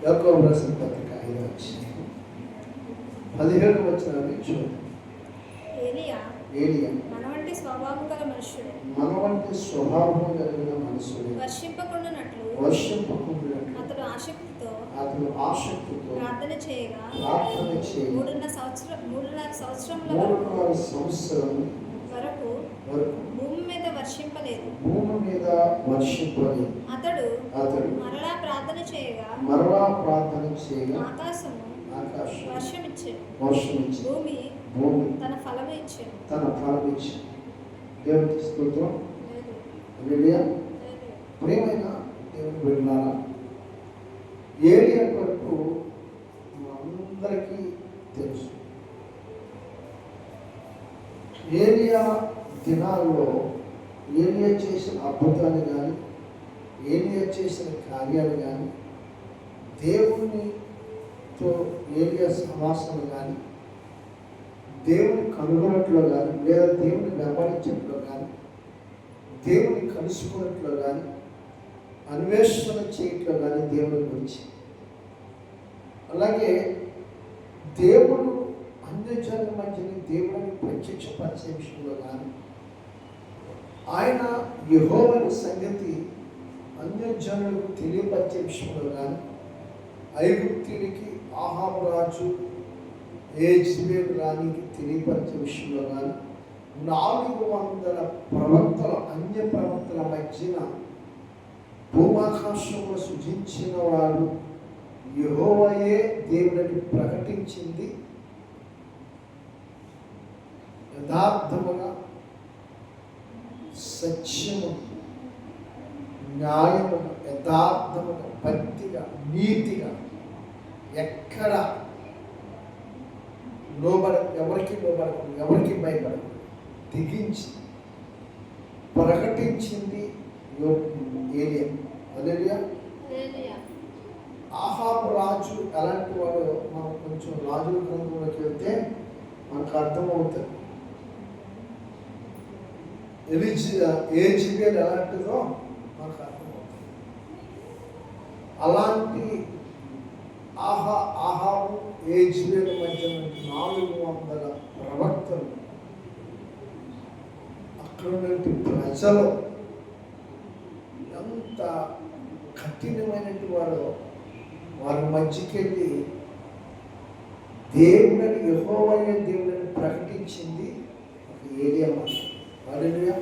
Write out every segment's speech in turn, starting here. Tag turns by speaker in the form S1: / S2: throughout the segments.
S1: యాకోబు రాసిన పత్రిక 5వ అధ్యాయం 17వ వచనాన్ని చూడండి.
S2: ఏలియా మన వంటి స్వభావం గల మనుషుడే వర్షింపకుండానట్లు అతడు ఆసక్తితో ప్రార్థన చేయగా 3.5 సంవత్సరముల వరకు భూమి మీద వర్షింపలేదు. అతడు మరలా ప్రార్థన చేయగా ఆకాశము వర్షమిచ్చెను, భూమి తన ఫలము ఇచ్చెను.
S1: దేవునికి స్తోత్రం. హల్లెలూయా. ప్రియమైన దేవుని బిడ్డలారా, ఏలియా కొరకు అందరికీ తెలుసు. ఏలియా దినాల్లో ఏలియా చేసిన అద్భుతాలు కానీ, ఏలియా చేసిన కార్యాలు కానీ, దేవునితో ఏలియా సమాసనలు కానీ, దేవుని కనుగొనట్లో కానీ, లేదా దేవుని వెంబడించట్లో కానీ, దేవుని కలుసుకున్నట్లో కానీ, అన్వేషణ చేయట్లో కానీ దేవుని గురించి, అలాగే దేవుడు అన్యజనుల మధ్యని దేవుడిని ప్రత్యక్షపరిచే విషయంలో కానీ, ఆయన యెహోవా సంగతి అన్యజనులకు తెలియపరిచే విషయంలో కానీ, ఐగుప్తీయునికి ఆహాబు రాజు యెజెబెలు రాణికి తెలియపరిచే విషయంలో కానీ, 400 ప్రవక్తల అన్య ప్రవక్తల మధ్యన భూమాకాశంలో సృజించిన వాడు యెహోవాయే దేవుడని ప్రకటించింది యథార్థముగా, సత్యము, న్యాయముగా, యథార్థముగా, భక్తిగా, నీతిగా, ఎక్కడ ఎవరికి లోబడకుండా, ఎవరికి భయపడకుండా దిగించి ప్రకటించింది ఏలియా. హల్లెలూయా. ఆహాబు రాజు ఎలాంటి వాడు మనం కొంచెం రాజుల గ్రంథంలోకి వెళ్తే మనకు అర్థమవుతుంది. యెజెబెలు ఎలాంటిదో మనకు అర్థమవుతుంది. అలాంటి ఆహాబు యెజెబెలు మధ్య 400 ప్రవక్తలు, అక్కడ ప్రజలు ఎంత కఠినమైనటువంటి వారి మధ్యకి వెళ్ళి దేవుడని, యెహోవాయే దేవుడని ప్రకటించింది ఏలియా మాట. హల్లెలూయా.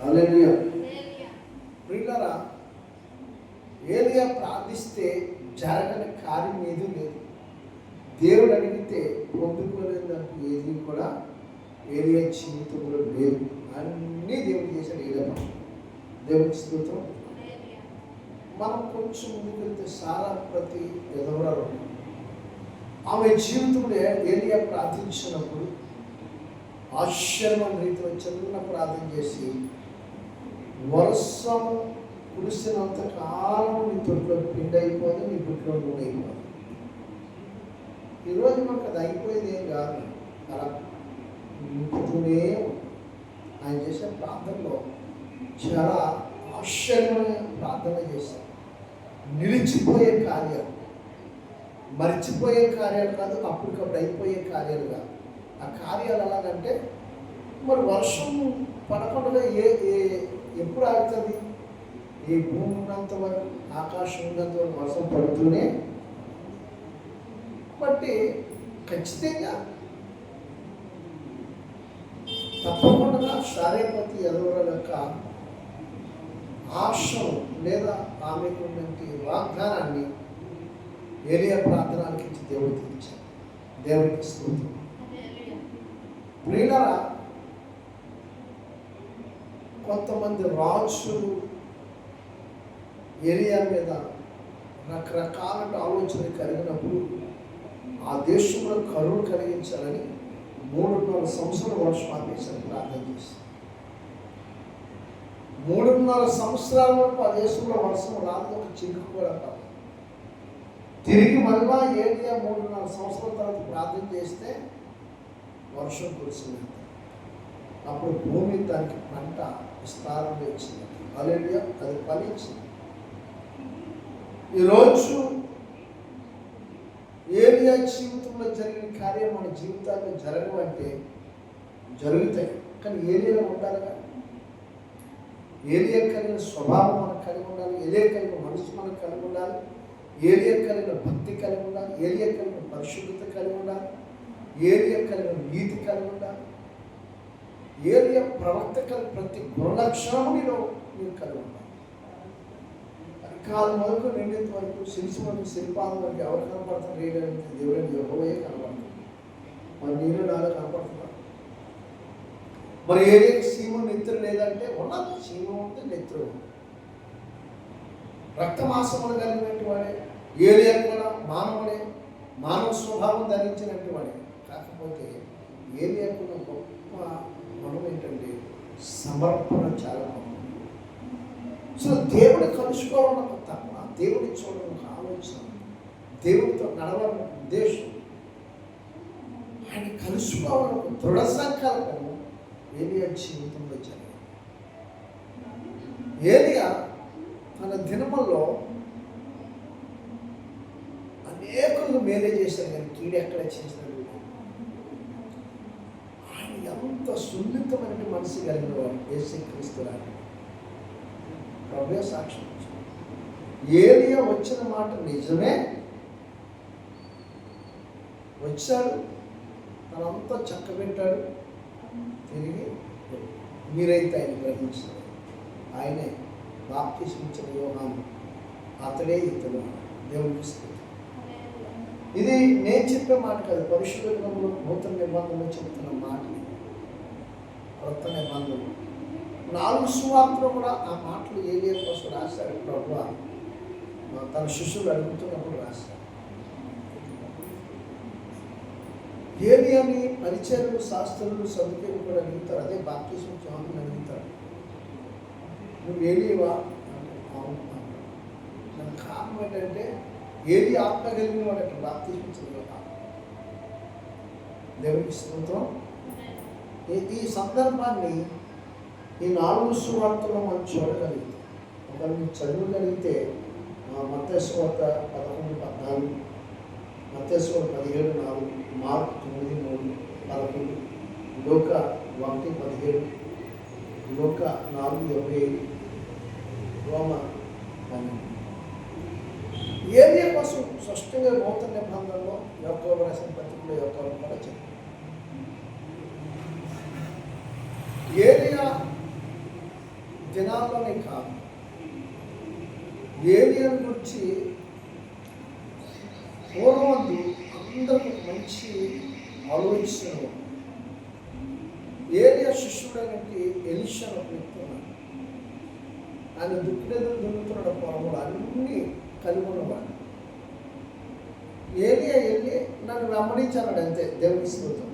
S1: హల్లెలూయా. ప్రియులారా, ఏలియా ప్రార్థిస్తే జరగని కార్యం ఏది లేదు. దేవుడు అడిగితే పొందుకోలేదంటూ ఏది కూడా ఏలియా జీవితంలో లేదు. అన్నీ దేవుడు చేశాడు. ఏలియా దేవునికి స్తోత్రం. మనం కొంచెం ముందుకు వెళ్తే సారాప్రతి ఎదవరాలు, ఆమె జీవితంలో ఏలియా ప్రార్థించినప్పుడు ఆశ్చర్యమైన రీతిలో చిన్న ప్రార్థన చేసి, వర్షము కురిసినంత కాలం నీ తొట్టులో పిండి అయిపోదు, నీ గుట్లో నూనె అయిపోదు. ఈరోజు మనకు అది అయిపోయేది ఏం కాదు, అలా నింపుతూనే ఆయన చేసే ప్రార్థనలో చాలా ఆశ్చర్యమైన ప్రార్థన చేశారు. నిలిచిపోయే కార్యాలు, మర్చిపోయే కార్యాలు కాదు, అప్పటికప్పుడు అయిపోయే కార్యాలు కాదు. ఆ కార్యాలు ఎలాగంటే, మరి వర్షం పడకుండా ఎప్పుడు ఆగుతుంది? ఈ భూమి ఉన్నంత వరకు, ఆకాశం ఉన్నంత వరకు వర్షం పడుతూనే, బట్టి ఖచ్చితంగా తప్పకుండా సారేపతి ఎదవల యొక్క ఆశను లేదా ఆమెకు ఉన్నటువంటి వాగ్దానాన్ని ఏలియా ప్రార్థనకి దేవుడు తీర్చాడు. దేవుడికి స్తోత్రం. ప్రియులారా, కొంతమంది రాజులు ఏలియా మీద రకరకాల ఆలోచన కలిగినప్పుడు ఆ దేశంలో కరువు కలిగించాలని 3.5 సంవత్సరాల వర్షం ఆపేశారు ప్రార్థన చేసి. 3.5 సంవత్సరాల వరకు ఆ దేశంలో వర్షం రాదు, ఒక చినుకు కూడా కాదు. తిరిగి మళ్ళా ఏలియా 3.5 సంవత్సరాల తర్వాత ప్రార్థన చేస్తే వర్షం కురిసింది. అప్పుడు భూమి దానికి పంట విస్తారంగా ఇచ్చింది. హల్లెలూయా. అది ఫలించింది. ఈరోజు జీవితంలో జరిగిన కార్యం మన జీవితాల్లో జరగవంటే జరుగుతాయి, కానీ ఏలియా ఉండాలిగా. ఏలియా కలిగిన స్వభావం మనకు కలిగి ఉండాలి, ఏలియా కలిగిన మనసు మనకు కలిగి ఉండాలి, ఏలియా కలిగిన భక్తి కలిగి ఉండాలి, ఏలియా కలిగిన పరిశుద్ధత కలిగి ఉండాలి, ఏలియా కలిగిన నీతి కలిగి ఉండాలి. ఏలియా ప్రవక్త కలిగి ప్రతి గుణలక్షణమునిలో మీరు కలిగి ఉండాలి. కాలం వరకు నిండేంత వరకు శిల్సి వరకు శిల్పాల వరకు ఎవరు కనపడుతున్నారు? ఏలియాకి దేవుడైన యెహోవాయే కనపడుతుంది. మరి నేను నాలో కనపడుతున్నా? మరి ఏలియాకి సీమ నెత్తురు లేదంటే ఉన్నది, సీమ ఉంది, నెత్తురు ఉంది. రక్తమాసములు కలిగినట్టు వాడే ఏలియా కూడా మానవుడే, మానవ స్వభావం ధరించినట్టు వాడే. కాకపోతే ఏలియాకున్న గొప్ప మనం ఏంటంటే సమర్పణ చాలా గొప్ప. సో దేవుడు కలుసుకోవాలన్న తప్ప, దేవుడి చూడడం ఆలోచన, దేవుడితో నడవాలన్న ఉద్దేశం, ఆయన కలుసుకోవాలన్న దృఢ సంకల్పం ఏలియా జీవితంలో జరిగింది. ఏలియా తన దినముల్లో అనేకులు మేలే చేశారు, కానీ కీడు ఎక్కడ చేసినాడు. ఆయన ఎంత సున్నితమైన మనసు కలిగిన వాడు యేసుక్రీస్తు రాని ప్రభువే సాక్ష్యం. ఏలియా వచ్చిన మాట నిజమే, వచ్చాడు, తనంతా చక్కబెట్టాడు, తిరిగి మీరైతే ఆయన గ్రహించారు. ఆయనే బాప్తిస్మిచ్చిన యోహాను, అతడే ఇతడు. దేవునికి స్తుతి. ఇది నేను చెప్పే మాట కాదు, పరిశుద్ధ గ్రంథంలో నూతన నిబంధనలో చెప్తున్న మాట. కొత్త నిబంధన 4 సువార్తలు కూడా ఆ మాటలు ఏలియా కోసం రాశారు. ప్రభువా తన శిష్యులు అడుగుతున్నప్పుడు రాశారు. ఏలియాని పరిచయులు, శాస్త్రులు, సదుకేయులు కూడా అడుగుతారు. అదే బాప్తిస్మ యోహానుని అడుగుతారు, నువ్వు ఏలియావా? అవును. దానికి కారణం ఏంటంటే ఏలియా ఆత్మ కలిగిన వాడు అక్కడ బాప్తిస్మించిన యోహాను. దేవునికి స్తోత్రం. ఈ సందర్భాన్ని ఈ 4 సువార్తలో మనం చూడగలిగితే, ఒకవేళ మీరు చదవగలిగితే మత్తయి సువార్త 11:14, మత్తయి సువార్త 17:4, మార్కు 9:3, 11, లూకా 1:17, లూకా 4:25, రోమా 12. ఏలియా కోసం స్పష్టంగా నూతన నిబంధనలో యాకోబు రాసిన పత్రికలో యాకోబు కూడా చెప్పారు. ఏలియా దినాల్లోనే కాదు, ఏలియా గురించి పూర్వమందు అందరికీ మంచి ఆలోచన. ఏలియా శిష్యుడైనటువంటి ఎలీషా ఒక వ్యక్తి ఉన్నాడు. ఆయన దుఃఖిడెదురు దున్నుతున్నాడు పొలంలో, అన్నీ కలిగి ఉన్నవాడు. ఏలియా వెళ్ళి నన్ను వెంబడించాడు అంతే. దేవుని స్తోత్రం.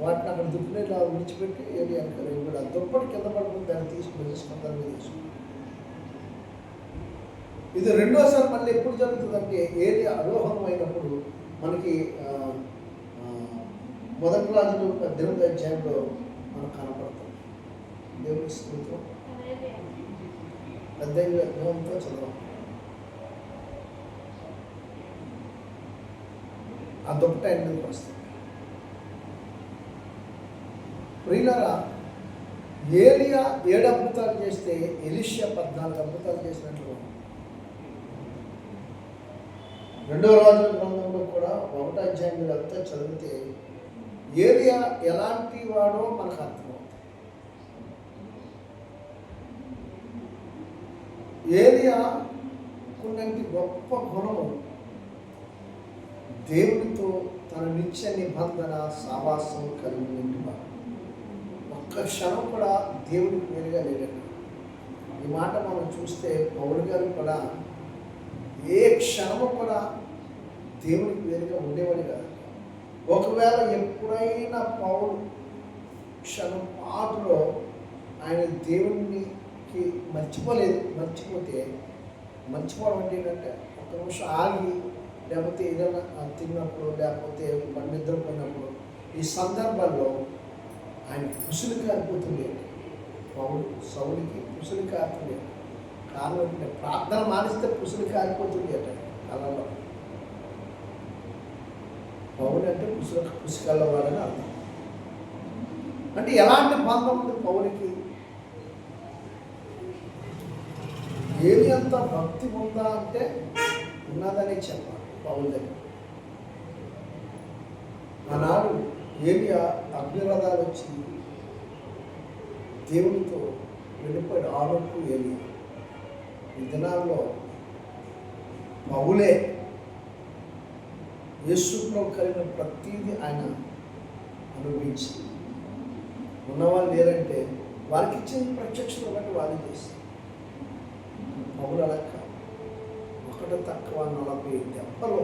S1: వాటిని అక్కడ దుఃఖిడేలా విడిచిపెట్టి ఏలియా అనుకోలేదు కూడా దుప్పటి కింద పడుకుని దాన్ని తీసుకుని దాన్ని తీసుకుని. ఇది రెండోసారి మళ్ళీ ఎప్పుడు జరుగుతుందంటే ఏలియా ఆరోహణం అయినప్పుడు మనకి 1 రాజులు 18వ అధ్యాయంలో మనకు కనపడుతుంది. దేవుని స్తోత్రం. 18వ అధ్యాయంతో చదవాలి. ఆ దుప్పట ఎందుకు వస్తుంది? ప్రియులారా, ఏలియా 7 అద్భుతాలు చేస్తే ఎలీషా 14 అద్భుతాలు చేసినట్లు 2వ రాజుల గ్రంథంలో కూడా 1వ అధ్యాయం మీరు అంతా చదివితే ఏలియా ఎలాంటి వాడో మనకు అర్థమవుతుంది. ఏలియా కొన్ని గొప్ప గుణము, దేవునితో తన నిత్య నిబంధన సావాసం కలిగినట్టుగా ఒక్క క్షణం కూడా దేవుడికి వేరుగా లేదండి. ఈ మాట మనం చూస్తే పౌలు గారు కూడా ఏ క్షణము కూడా దేవుడికి వేరుగా ఉండేవాడు కాదు. ఒకవేళ ఎప్పుడైనా పౌలు క్షణం పాటులో ఆయన దేవునికి మర్చిపోతే మర్చిపోవడం అంటే ఏంటంటే ఒక నిమిషం ఆగి, లేకపోతే ఏదైనా తిన్నప్పుడు, లేకపోతే నిద్రపోయినప్పుడు, ఈ సందర్భాల్లో ఆయన పుసులు కారిపోతుంది. పౌలు సౌలుకి పుసులు కారుతుంది. కారణం ఏంటంటే ప్రార్థన మానేస్తే పుసులు కారిపోతుంది అట కళ్ళలో. పౌలు అంటే పుసుకల్లవాడని అర్థం. అంటే ఎలాంటి బంధం ఉంది పౌలుకి? ఏది అంత భక్తి ఉందా అంటే ఉన్నదని చెప్పాలి పౌలు దగ్గర. ఆనాడు ఏలియా అగ్నిరథాలు వచ్చి దేవునితో వెళ్ళిపోయాడు. ఆలోపు ఏలియా. ఈ దినాల్లో పౌలే యేసులో కలిగిన ప్రతీది ఆయన అనుభవించి ఉన్నవాళ్ళు లేరంటే వారికి ఇచ్చిన ప్రత్యక్షత బట్టి వాళ్ళు చేస్తారు. పౌలు అలా కాదు. ఒకటి తక్కువ 40 దెబ్బలు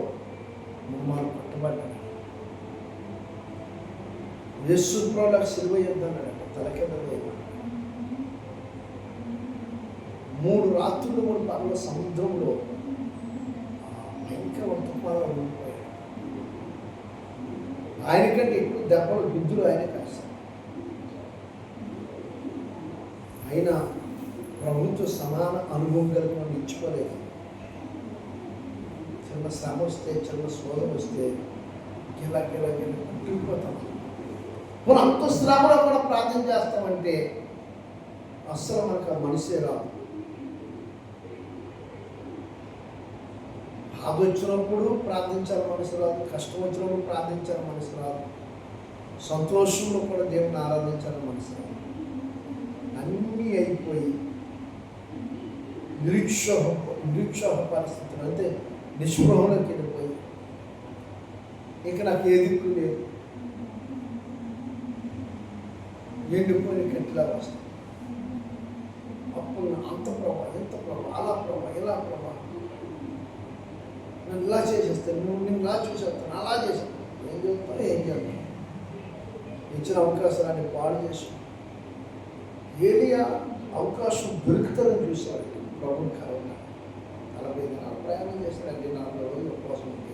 S1: ముమ్మారు పట్టబడ్డాడు. యేసుప్రోలకు సిలువ యుద్ధాడు. తలకెంద 3 రాత్రులు 3 పగల సముద్రంలో భయంకర తుఫానులో ఉండిపోయాడు. ఆయనకంటే ఎక్కువ దెబ్బలు బుద్ధులు ఆయన కాస్తారు. అయినా ప్రభుత్వ సమాన అనుభవం కలిగిన ఇచ్చుకోలేదు. చిన్న శ్రమ వస్తే, చిన్న శోధన వస్తే గిలా కుట్టిపోతాం. మనం అంత శ్రమలో కూడా ప్రార్థన చేస్తామంటే అస్సలు మనకు ఆ మనసే రాదు. బాధ వచ్చినప్పుడు ప్రార్థించాలి మనసు రాదు, కష్టం వచ్చినప్పుడు ప్రార్థించాలి మనసు రాదు, సంతోషంలో కూడా దేవుని ఆరాధించాలి మనసు రాదు. అన్నీ అయిపోయి నిరుత్సాహ పరిస్థితులు, అంటే నిస్పృహలోకి వెళ్ళిపోయి ఇక నాకు ఏ దిక్కు లేదు, ఎండిపోయిన కట్టిలా వస్తాయి. అప్పుడు అంత ప్రభావ, ఎంత ప్రభావ, అలా ప్రభావ, ఇలా ప్రభావ, నన్ను ఇలా చేసేస్తాను, నేను ఇలా చూసేస్తాను, అలా చేసేస్తాను. ఏం చేస్తాను, ఏం చేస్తాను? ఇచ్చిన అవకాశాన్ని పాడు చేసి ఏలియా అవకాశం దొరుకుతుందని చూశాడు. ప్రభుని కరోనా 40 దినాలు ప్రయాణం చేశారండి. 40 రోజులు ఉపవాసం ఉంది.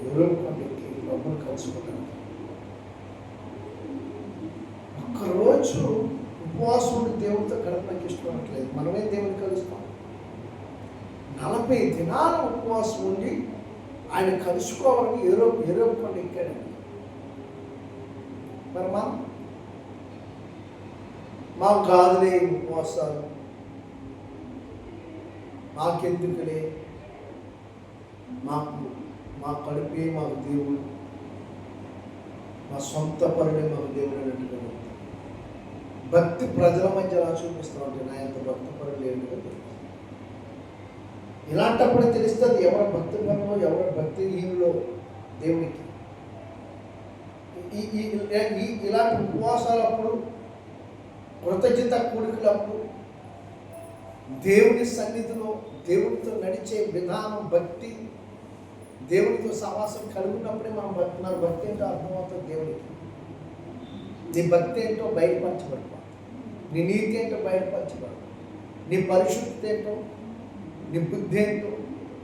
S1: యూరోప్ కంట్రీకి ప్రభుని కలుసుకుంటాను. ఒక్కరోజు ఉపవాసం ఉండి దేవుడితో గడపడానికి ఇష్టపడట్లేదు. మనమే దేవుని కలుస్తాం. 40 దినాలు ఉపవాసం ఉండి ఆయన కలుసుకోవాలని యూరోప్ కంట్రీ ఎక్కాడండి. మరి మాకు కాదులే ఉపవాసాలు, మాకెందుకులే, మా కడుపే మాకు దేవుడు, మా సొంత పనులే మాకు దేవుడు అన్నట్టుగా భక్తి ప్రజల మధ్య ఎలా చూపిస్తూ ఉంటే నా యొక్క భక్తి పనులు ఏంటో తెలుస్తుంది. ఇలాంటప్పుడు తెలుస్తుంది ఎవరి భక్తి పనులు, ఎవరి భక్తిహీనులో దేవునికి. ఇలాంటి ఉపవాసాలప్పుడు, కృతజ్ఞత కూడికలప్పుడు, దేవుని సన్నిధిలో దేవుడితో నడిచే విధానం, భక్తి, దేవుడితో సమాసం కలిగినప్పుడే మన భక్తి ఏంటో అర్థమవుతుంది. దేవుడికి నీ భక్తి ఏంటో బయటపరచబడతావు, నీ నీతి ఏంటో బయటపరచబడతావు, నీ పరిశుద్ధత ఏంటో, నీ బుద్ధి ఏంటో,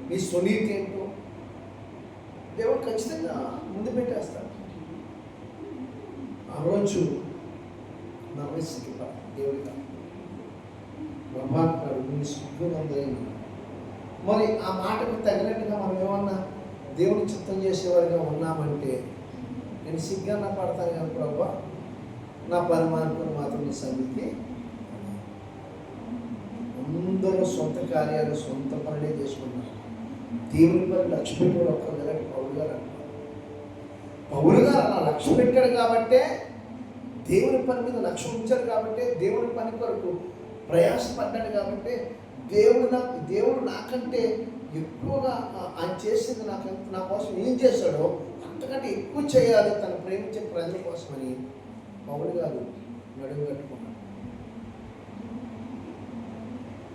S1: నీ స్వనీతి ఏంటో దేవుడు ఖచ్చితంగా ముందు పెట్టేస్తాడు. ఆ రోజు నా వయసుకి దేవుడిగా బ్రహ్మాండాడు నీ సిగ్గునందైన. మరి ఆ మాటకు తగినట్టుగా మనం ఏమన్నా దేవుని చిత్తం చేసేవారిగా ఉన్నామంటే నేను సిగ్గన్నా పడతాను కానీ ప్రభా నా పని మానుకొని మాత్రం నీ సన్నిధికి. అందరూ సొంత కార్యాలు, సొంత పనులే చేసుకున్నారు. దేవుని పని లక్ష్య పెట్టి ఒక్కరు వెళ్ళాడు పౌలు గారు అంటారు. పౌలు గారు అలా లక్ష్య పెట్టాడు కాబట్టే, దేవుని పని మీద లక్ష్యం ఉంచాడు కాబట్టి, దేవుని పని కొరకు ప్రయాసపడ్డాడు కాబట్టి దేవుడు నాకంటే ఎక్కువగా ఆయన చేసింది నా కోసం ఏం చేశాడో అంతకంటే ఎక్కువ చేయాలి తను ప్రేమించే ప్రజల కోసమని పౌలు గారు నడుము కట్టుకున్నాడు.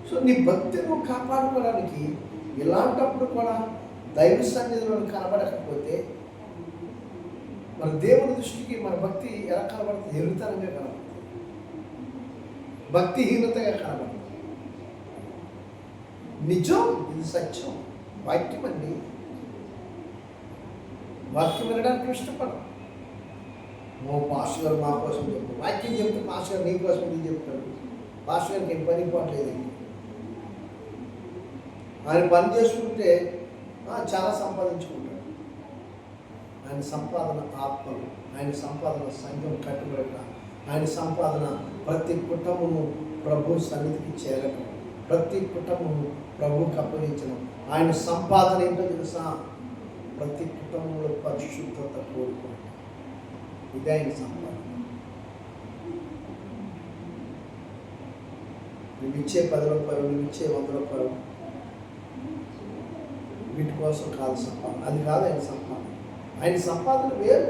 S1: సో నీ భక్తిని నువ్వు కాపాడుకోవడానికి ఇలాంటప్పుడు కూడా దైవ సన్నిధిలో కనబడకపోతే మన దేవుని దృష్టికి మన భక్తి ఎలా కనబడుతుంది? ఎరుగుతనంగా కనబడుతుంది, భక్తిహీనతగా కనబడుతుంది. నిజం, ఇది సత్యం, వాక్యం అండి. వాక్యం వినడానికి ఇష్టపడరు. పాస్టర్ గారు మా కోసం చెప్తారు, వాక్యం చెప్తే పాస్టర్ గారు నీ కోసం ఇది చెప్తాడు. పాస్టర్ గారికి ఏం పని పోవట్లేదండి. ఆయన పని చేసుకుంటే చాలా సంపాదించుకుంటాడు. ఆయన సంపాదన ఆత్మలు, ఆయన సంపాదన సంఘం కట్టుబడిన, ఆయన సంపాదన ప్రతి కుటుంబము ప్రభు సన్నిధికి చేరటం, ప్రతి కుటుంబము ప్రభువుకి అప్పగించడం. ఆయన సంపాదన ఏంటో తెలుసా? ప్రతి కుటుంబంలో పరిశుద్ధత కోరుకుంటాం. ఇదే ఆయన సంపాదన. నువ్వు ఇచ్చే 10 రూపాయలు, నువ్వు ఇచ్చే 100 రూపాయలు వీటి కోసం కాదు సంపాదన. అది కాదు ఆయన సంపాదన. ఆయన సంపాదన వేరు.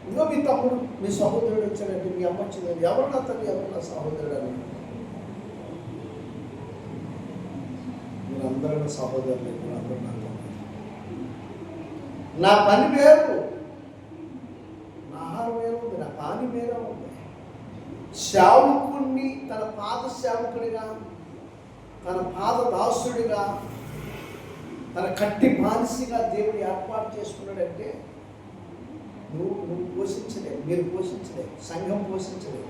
S1: ఇంకో మీ తమ్ముడు, మీ సహోదరుడు వచ్చాడంటే, మీ అమ్మ వచ్చిందండి, ఎవరు నా తల్లి, ఎవరు నా సహోదరుడు అని. మీరందరూ నా సహోదరులు, మీరందరూ నా తమ్ముడు. నా పని వేరు, నా ఆహారం వేరు ఉంది, నా పాని వేరే ఉంది. సేవకుణ్ణి తన పాద సేవకుడిగా, తన పాద దాసుడిగా, తన కట్టి బానిసిగా దేవుడు ఏర్పాటు చేసుకున్నాడంటే నువ్వు పోషించలే, మీరు పోషించలే, సంఘం పోషించలే.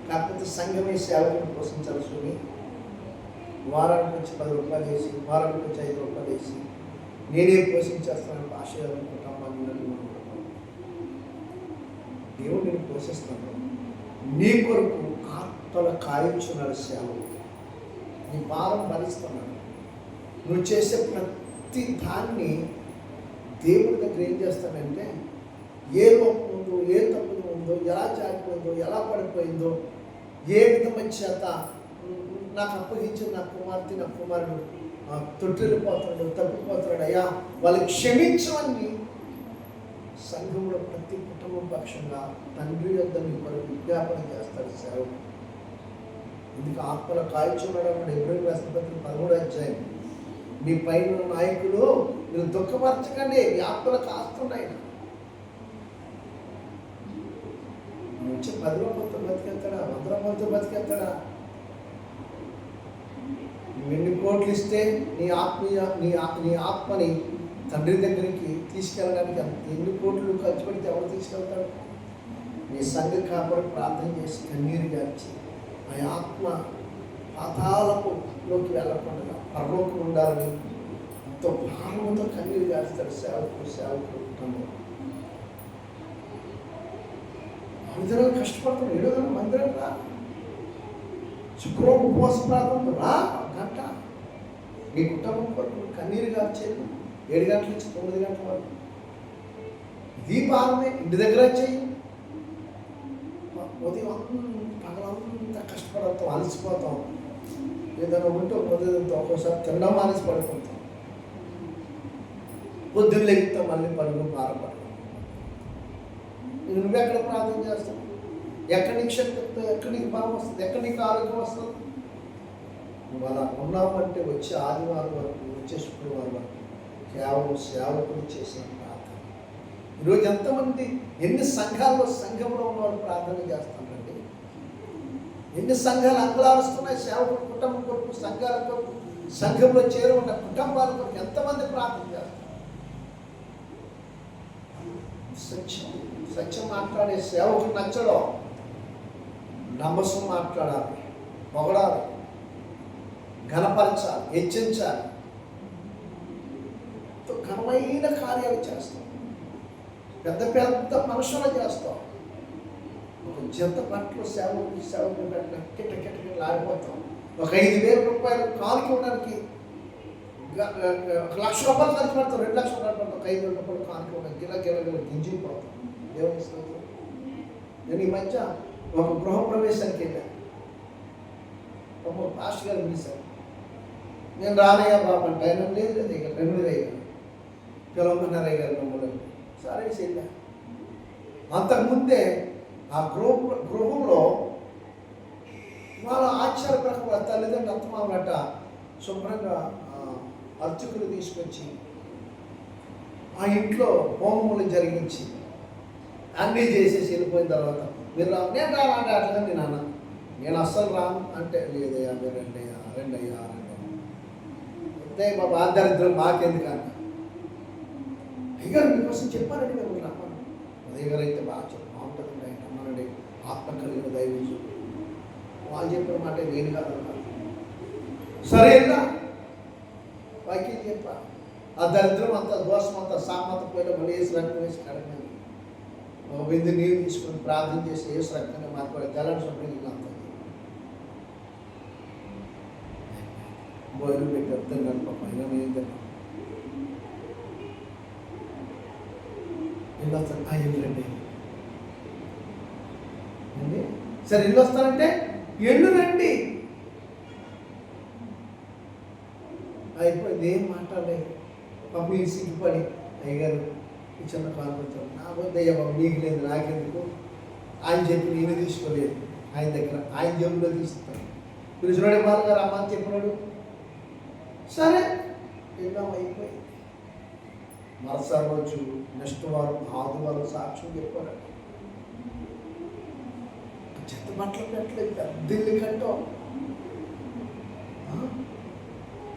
S1: కాకపోతే సంఘమే సేవకుని పోషించాల్సి ఉంది. వారానికి వచ్చి 10 రూపాయలు వేసి, వారానికి వచ్చి 5 రూపాయలు వేసి నేనే పోషించేస్తానని ఆశయాలనుకుంటామని దేవుడు నేను పోషిస్తాను. నీ కొరకు ఆత్మల కాయించున్నాడు సేవలు. నీ భారం భరిస్తున్నాడు. నువ్వు చేసే ప్రతి దాన్ని దేవుడి దగ్గర ఏం చేస్తాడంటే, ఏ లోపం ఉందో, ఏ తప్పులు ఉందో, ఎలా జారిపోయిందో, ఎలా పడిపోయిందో, ఏ విధమైన చేత నాకు అప్పగించిన నా కుమార్తె, నా కుమారుడు తొట్టిల్లిపోతున్నాడు, తప్పిపోతున్నాడు, అయ్యా వాళ్ళు క్షమించమని సంఘంలో ప్రతి కుటుంబం పక్షంగా తండ్రి యొద్ద నీ కొరకు విజ్ఞాపన చేస్తాడు సేవకు. ఇందుకు ఆత్మల కాల్చున్నాడు అన్నాడు హెబ్రీయులకు రాసిన పత్రిక 13వ అధ్యాయం. మీ పైన నాయకులు మీరు దుఃఖపరచకండి, మీ ఆత్మలు కాస్తున్నాయి. నువ్వు వచ్చి 10 రూపాయలతో బతికెత్తాడా, 100 రూపాయలతో బతికెత్తాడా? నువ్వు ఎన్ని కోట్లు ఇస్తే నీ ఆత్మని తండ్రి దగ్గరికి తీసుకెళ్ళడానికి ఎన్ని కోట్లు ఖర్చు పెడితే ఎవరు తీసుకెళ్తాడు? నీ సంఘ కాపాడి ప్రార్థన చేసి కన్నీరు గార్చి ఆ ఆత్మ పాతాళములోకి వెళ్ళకుండా పరలోకం ఉండాలని ఎంతో భారంతో కన్నీరు గారుస్తాడు సేవకుడు కుటుంబం. మందిరాలు కష్టపడతాడు, 7 గంటల మందిరం రా, శుక్రవారం ఉపవాస ప్రార్థన రా, గంట నీ కుటుంబం కొరకు కన్నీరు గార్చేది 7 గంటల నుంచి 9 గంటల వరకు. ఇది భారమే. ఇంటి దగ్గర చెయ్యి. ఉదయం పగలంతా కష్టపడతాం, అలసిపోతాం, ఏదైనా ఉంటే ఉదయంతో ఒక్కోసారి తినడం మానేసి పడిపోతాం, పొద్దున్న లెగుతాం, మళ్ళీ పనులు భారపడతాం. నువ్వెక్కడ ప్రార్థన చేస్తావు? ఎక్కడి నీకు శక్తి వస్తుంది, ఎక్కడి నీకు బలం వస్తుంది, ఎక్కడి నీకు ఆరోగ్యం వస్తుంది? నువ్వు అలా ఉన్నావంటే వచ్చే ఆదివారం వరకు, వచ్చే శుక్రవారం వరకు కేవలం సేవకులు చేసిన ప్రార్థన. ఈరోజు ఎంతమంది, ఎన్ని సంఘంలో ఉన్నవాళ్ళు ప్రార్థన చేస్తామండి? ఎన్ని సంఘాలు అంగలారుస్తున్నాయి సేవకుడు కుటుంబం కొరకు, సంఘాల కొరకు, సంఘంలో చేరి ఉన్న కుటుంబాల కొరకు ఎంతమంది ప్రార్థన చేస్తారు? సత్యం మాట్లాడే సేవకుడు నచ్చడం, నమ్మసం మాట్లాడాలి, పొగడాలి, ఘనపరచాలి, హెచ్చించాలి, ఘనమైన కార్యాలు చేస్తాం, పెద్ద పెద్ద మనుషులు చేస్తాం. ఒక జంత పట్ల సేవకుడు పెట్టిన కిటకిటకి ఆడిపోతాం. ఒక 5,000 రూపాయలు కానుక ఉండడానికి 1,00,000 రూపాయలు ఖర్చు పెడతాం, 2 లక్షలు ఖర్చు పెడతాం. 5,000 రూపాయలు కానుక ఉండడానికి గిల గింజిపోతాం. దేవుని స్తోత్రం. నేను ఈ మధ్య ఒక గృహప్రవేశానికి వెళ్ళాను. పాస్టర్ గారు పిలిచారు. నేను రానయ్యా బాబు అంటే ఆయన లేదు ఇక 2 అయ్యాను, పిలవమన్నారయ్య గారు మమ్మల్ని. సరే వెళ్ళా. అంతకుముందే ఆ గృహంలో వాళ్ళ ఆచార ప్రకారం తల్లిదండ్రులు అత్తమామలట శుభ్రంగా అర్చకులు తీసుకొచ్చి ఆ ఇంట్లో హోమములు జరిగించి అన్నీ చేసేసి వెళ్ళిపోయిన తర్వాత మీరు రా, నేను రానంటే అట్లా నేను అన్న, నేను అస్సలు రాను అంటే, లేదయ్యా మీరు రెండయ్యా అంతే మా బాధ్యరిద్దరం మాకెందుకన్నా. అయ్యారు మీకోసం చెప్పారండి, మేము రమ్మను. ఉదయ గారు అయితే బాగుంటుందండి, ఆయన రమ్మనండి, ఆత్మ కలిగిన దైవం. వాళ్ళు చెప్పిన మాట నేను కాదన్నారు. సరేనా వాక్యం చెప్పా. ఆ దరిద్రం అంతా దోషం అంతా సామంత పోయిన మళ్ళీ ఏసు రక్తం వేసి కడగండి. ఒక బిందు నీళ్ళు తీసుకొని ప్రార్థన చేసి ఏసు రక్తంగా మార్చుకోవాలి. తెల్లని సొంతం ఇల్లు అంతా బోయిలు పెట్టి అర్థం కనుక పైన ఏం తిన్నాం ఇల్లు వస్తాను. ఇల్లు రండి అండి, సరే ఇల్లు వస్తానంటే ఎల్లు రండి. అయిపోయింది, ఏం మాట్లాడలేదు. పాపం ఈ సిగ్గుపడి అయ్యగారు ఈ చిన్న కాన్ఫరెన్స్ నా వద్దయ్యా బాబు, నీకు లేదు నాకెందుకు, ఆయన చెప్పి నేను తీసుకోలేదు, ఆయన దగ్గర ఆయన జబ్బులో తీసుకుంటాను. పిలిచినాడే బాలుగారు అమ్మ అని చెప్పినాడు. సరే వెళ్ళాం, అయిపోయింది. మరుసటి రోజు నెక్స్ట్ వారం ఆదివారం సాక్ష్యం చెప్పారు. చెత్త బట్టలు పెట్టలేదు, పెద్ద ఇల్లు కట్టాం,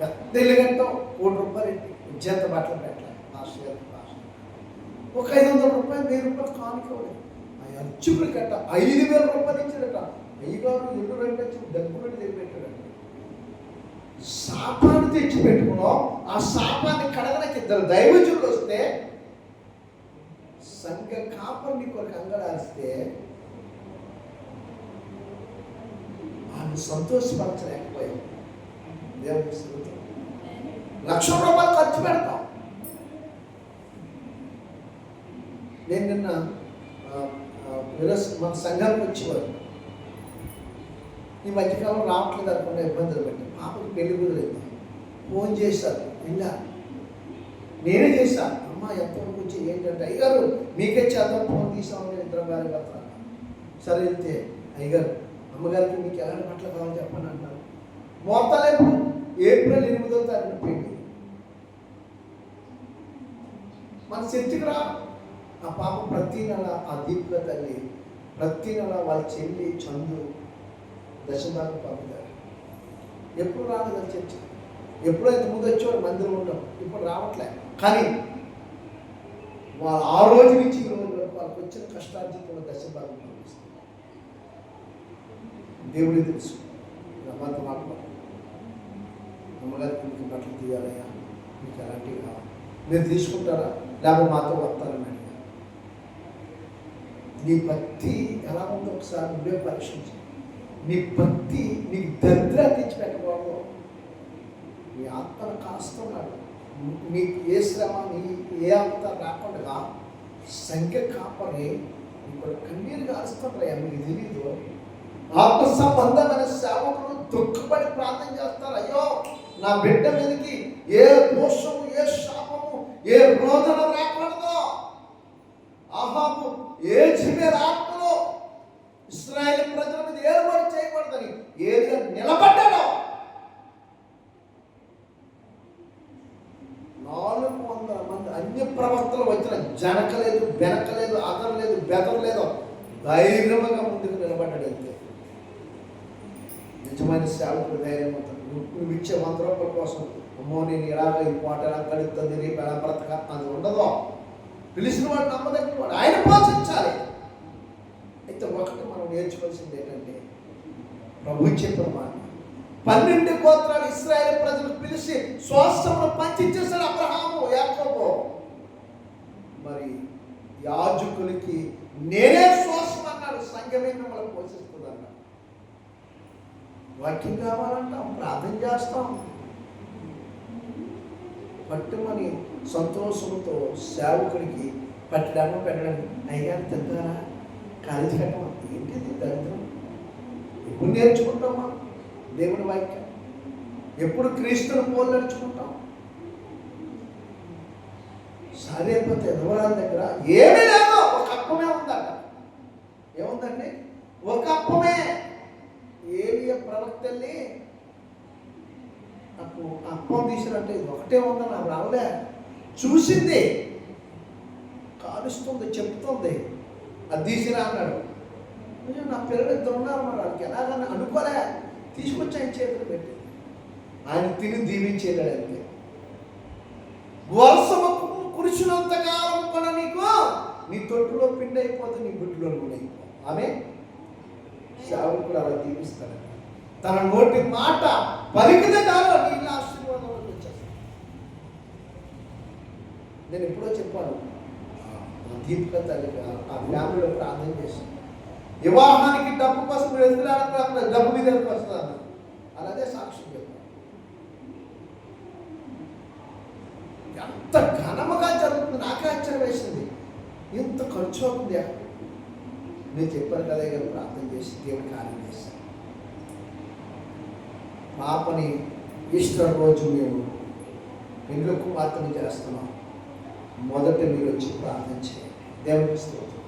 S1: పెద్ద ఇల్లు కట్టాం. ₹1,00,000 చెత్త బట్టలు పెట్టలేదు. ఒక ₹500 ₹1,000 కానుకోలేదు. ఆ అర్చుకులు కట్ట ₹5,000 ఇచ్చాడట. అయ్యగారు ఇల్లు రెండు డబ్బులు తెచ్చిపెట్టాడు. శాపాన్ని తెచ్చి పెట్టుకున్నాం. ఆ శాపాన్ని కడగడానికి 2 దైవజనులు వస్తే సంఘ కాపర్ని కొరకు అంగడాస్తే ఆయన సంతోషపరచలేకపోయాం. దేవుని స్తోత్రం. ₹1,00,000 ఖర్చు పెడతాం. నేను నిన్న మన సంఘానికి వచ్చేవారు. ఈ మధ్యకాలం రావట్లేదు అనుకున్న ఇబ్బందులు పెట్టి పాపకి పెళ్లి కుదరలేదు. ఫోన్ చేశారు, ఇలా నేనే చేశాను. అమ్మ ఎంతవరకు వచ్చి ఏంటంటే అయ్యగారు మీకే చేద్దాం, ఫోన్ తీసామని 2 గారి భర్త. సరే వెళ్తే అయ్యగారు అమ్మగారికి మీకు ఎలాంటి బట్టలు కావాలని చెప్పండి అంటారు. మొత్తాలు ఏప్రిల్ 8వ తారీఖున పెళ్లి. మన చర్చికి రా. ఆ పాప ప్రతి నెల ఆ దీపిక తల్లి ప్రతి నెల వాళ్ళ చెల్లి చందు దశభాగం పంపుతారు. ఎప్పుడు రాలేదని చర్చ. ఎప్పుడైతే ముందు వచ్చేవాడు మందిరం ఉంటాం, ఇప్పుడు రావట్లే. కానీ వాళ్ళు ఆ రోజు నుంచి ఈ రోజు వరకు వాళ్ళకి వచ్చిన కష్టార్జితంలో దశభాగం పంపిస్తారు. దేవుడికి తెలుసు. అమ్మంత మాట్లాడు, అమ్మగారికి మీకు బట్టలు తీయాలయ్యా, మీకు ఎలాంటివి కావాలి, మీరు తీసుకుంటారా లేకపోతే మాతో వస్తారని అడిగా. నీ భక్తి ఎలా ఉందో ఒకసారి నువ్వే పరీక్షించు. నీ భక్తి నీకు దరిద్రా తెచ్చిపెట్టకూడదు. నీ ఆత్మను కాస్తున్నాడు. నీకు ఏ శ్రమ ఏ అంత రాకుండా సంఖ్య కాపని ఇప్పుడు కన్నీరు కారుస్తుంటాయా మీకు తెలీదు. ఆత్మ సంబంధమైన సేవకులు దుఃఖపడి ప్రార్థన చేస్తారు. అయ్యో నా బిడ్డ మీదకి ఏ దోషము ఏ శాపము ఏ రోదన రాకూడదు. ఆహాబు ఏ జిమేర్ ఆత్మలో ఇశ్రాయేలు ప్రజల మీద ఏర్పాటు చేయకూడదని ఏలియా నిలబడ్డాడు. 400 మంది అన్య ప్రవక్తలు వచ్చిన జనకలేదు, బెనకలేదు, అదరలేదు, బెదరలేదు, ధైర్యంగా ముందుకు నిలబడ్డాడు. అంతే నిజమైన సేవకుడు ధైర్యం అవుతాడు. నువ్వు ఇచ్చే ₹100 కోసం అమ్మో నేను ఇలాగ ఈ పూట ఎలా కడుగుతుంది, రేపు ఎలా బ్రతక అది ఉండదు. పిలిచిన వాడు నమ్మదగిన వాడు, ఆయన పోషించాలి. అయితే ఒకటి మనం నేర్చుకోవాల్సింది ఏంటంటే ప్రభు చెప్పిన మాట 12 గోత్రాలు ఇశ్రాయేలు ప్రజలు పిలిచి స్వాస్థ్యమును పంచిచ్చేశాడు అబ్రహాము, యాకోబు. మరి యాజకులకి నేనే స్వాస్థ్యం అన్నాడు. సంఘమే మిమ్మల్ని పోషిస్తుంది అన్నాడు. వాక్యం కావాలంటాం, ప్రార్థన చేస్తాం. పట్టుమని సంతోషంతో సేవకుడికి పెట్టడానికి అయ్యారు తింటారా, కాలేజీ కట్టమా, ఏంటిది దరిద్రం. ఎప్పుడు నేర్చుకుంటామా దేవుని వాక్యం? ఎప్పుడు క్రీస్తుని పోలు నడుచుకుంటాం? సారేపోతే ఎదవరాల దగ్గర ఏమీ లేదు, ఒక అప్పమే ఉందట. ఏముందండి? ఒక అప్పమే. ఏలియా ప్రవక్తల్ని నాకు అప్పం తీసినట్టే ఇది ఒకటే ఉందని నాకు రావలే. చూసింది, కాలుస్తుంది, చెప్తుంది, అది తీసిరా అన్నాడు. నా పిల్లలు 2 ఉన్నారు, మరి వాళ్ళకి ఎలాగని అనుకోలే. తీసుకొచ్చి ఆయన చేతులు పెట్టి ఆయన తిని దీవించేదాడు. అంతే. వర్షము కురిసినంత కాలం కూడా నీకు నీ తొట్టులో పిండి అయిపోతే నీ గుడ్లో నూనె అయిపో. ఆమె సేవకుడు అలా దీవిస్తాడు. తన నోటి మాట పలికితే చాలు నీళ్ళ ఆశీర్వాదం వచ్చేస్తాడు. నేను ఎప్పుడో చెప్పాను, దీపిక తల్లి ఆ ఫ్యామిలీలో ప్రార్థన చేశాను. వివాహానికి డబ్బు కోసం మీరు ఎదుగులాడకు, అక్కడ డబ్బు మీద వస్తుంది అన్న. అలాగే సాక్ష్యం చెప్పాను. ఎంత ఘనముగా జరుగుతుంది, నాకే ఆశ్చర్యం వేసింది. ఇంత ఖర్చు అవుతుంది. నేను చెప్పాను కదా, ఇక ప్రార్థన చేసి దేవుని కార్యం చేశాను. పాపని ఈస్టర్ రోజు మేము పెళ్లి కుమార్తెను చేస్తున్నాం. మొదట మీరు వచ్చి ప్రార్థన చేయండి. దేవునికి స్తోత్రం.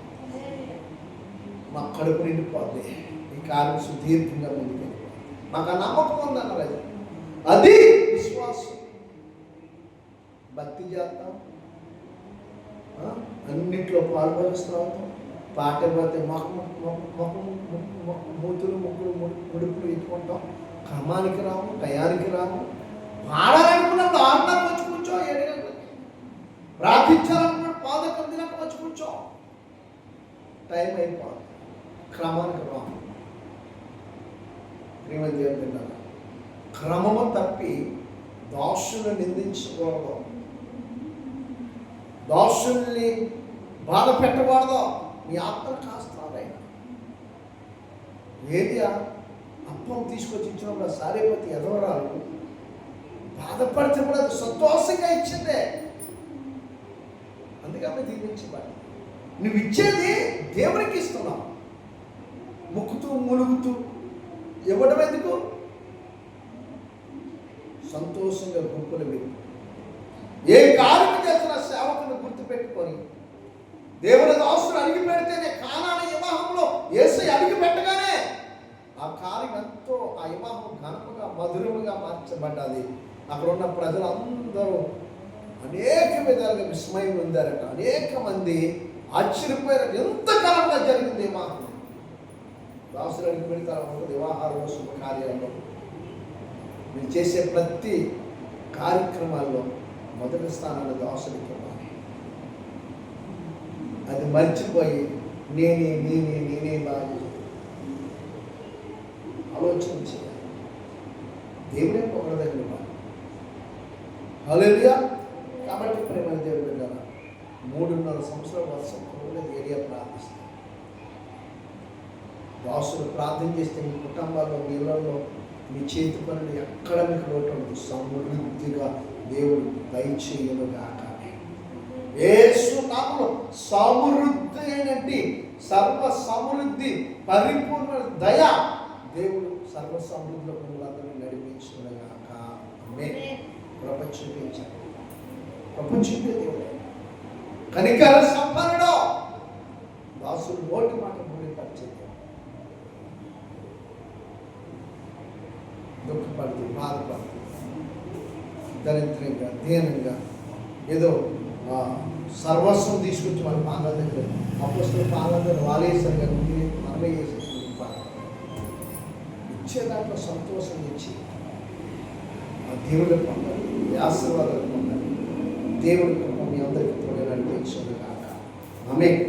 S1: మా కడుపు నిండిపోద్ది. ఈ కార్యం సుదీర్ఘంగా ముందుకు మాకు ఆ నమ్మకం ఉందన్నది. అది విశ్వాసం. భక్తి చేస్తాం, అన్నింటిలో పాల్గొలుస్తాం, పాట పోతే మూతులు ముగ్గులు ముడుపులు ఇచ్చుకుంటాం. క్రమానికి రాము, టయానికి రాము. పాడాలనుకున్నప్పుడు 6:30 వచ్చి కూర్చో, 7 గంటలకి ప్రార్థించాలనుకున్నప్పుడు పాదకం దినకు వచ్చి కూర్చో. టైం అయిపోతుంది, క్రమానికి రాము. దేవుని తిన్నాను. క్రమము తప్పి దాసులను నిందించకూడదు, దాసుల్ని బాధ పెట్టకూడదు. మీ ఆత్మను కాస్తారైనా ఏది అప్పం తీసుకొచ్చి ఇచ్చినప్పుడు సారేపతి ఎదవరాలు బాధపడితే కూడా అది సంతోషంగా ఇచ్చిందే. అందుకని దీవించబడి నువ్వు ఇచ్చేది దేవునికి ఇస్తున్నావు. ముక్కుతూ ములుగుతూ ఇవ్వడం ఎందుకు? సంతోషంగా గుంపులు వెళ్ళి ఏ కార్యం చేసిన సేవకుని గుర్తుపెట్టుకొని దేవుని దాసులు అడిగి పెడితేనే కానాని వివాహంలో యేసయ్య అడిగి పెట్టగానే ఆ కార్యం ఎంతో, ఆ వివాహం ఘనముగా మధురముగా మార్చబడ్డది. అక్కడ ఉన్న ప్రజలందరూ అనేక విధాలుగా విస్మయం పొందారట. అనేక మంది ఆశ్చర్యపోయారట. ఎంత ఘనంగా జరిగింది వివాహం. దాసులు అడిగి పెడతారు వివాహాల్లో, శుభకార్యాల్లో, మీరు చేసే ప్రతి కార్యక్రమాల్లో మొదటి స్థానాన్ని దాసులకి ఇవ్వాలి. అది మర్చిపోయి నేనే బాగా ఆలోచన చేయాలి. దేవుడే పొగడదని వాళ్ళు. హల్లెలూయా. కాబట్టి ప్రేమ దేవుడు కదా 3.5 సంవత్సరాల వర్షం కూడా ఏరియా ప్రార్థిస్తాం. దాసులు ప్రార్థన చేస్తే మీ కుటుంబాల్లో, మీ ఇళ్లలో, మీ చేతి పనులు ఎక్కడ మీకు లోటు ఉండదు. సమృద్ధిగా దేవుడు దయచేయనుగాక. యేసు నామములో సమృద్ధి అయినట్టి సర్వ సమృద్ధి పరిపూర్ణ దయ దేవుడు సర్వ సమృద్ధిలో మిమ్మల్ని నడిపించునుగాక. ఆమేన్. ప్రపంచం చూపించాడు. ప్రపంచం దేవుడే కనికర సంపన్నుడు. దాసులు నోటి మాట ముడిపరిచేది. దుఃఖపడుతూ, బాధపడుతూ, దరిద్రంగా, దీనంగా ఏదో సర్వస్వం తీసుకొచ్చి మన పాదాల దగ్గర అపోస్తలుల పాదాల దగ్గర వాలేసారు కదా, మనమే చేసేసి ఇచ్చే దాంట్లో సంతోషం ఇచ్చి ఆ దేవుడు పొందాలి, ఆశీర్వాదాలు పొందాలి. దేవుడి కృప మీ అందరికీ తోడే నడిపించును గాక. ఆమేన్.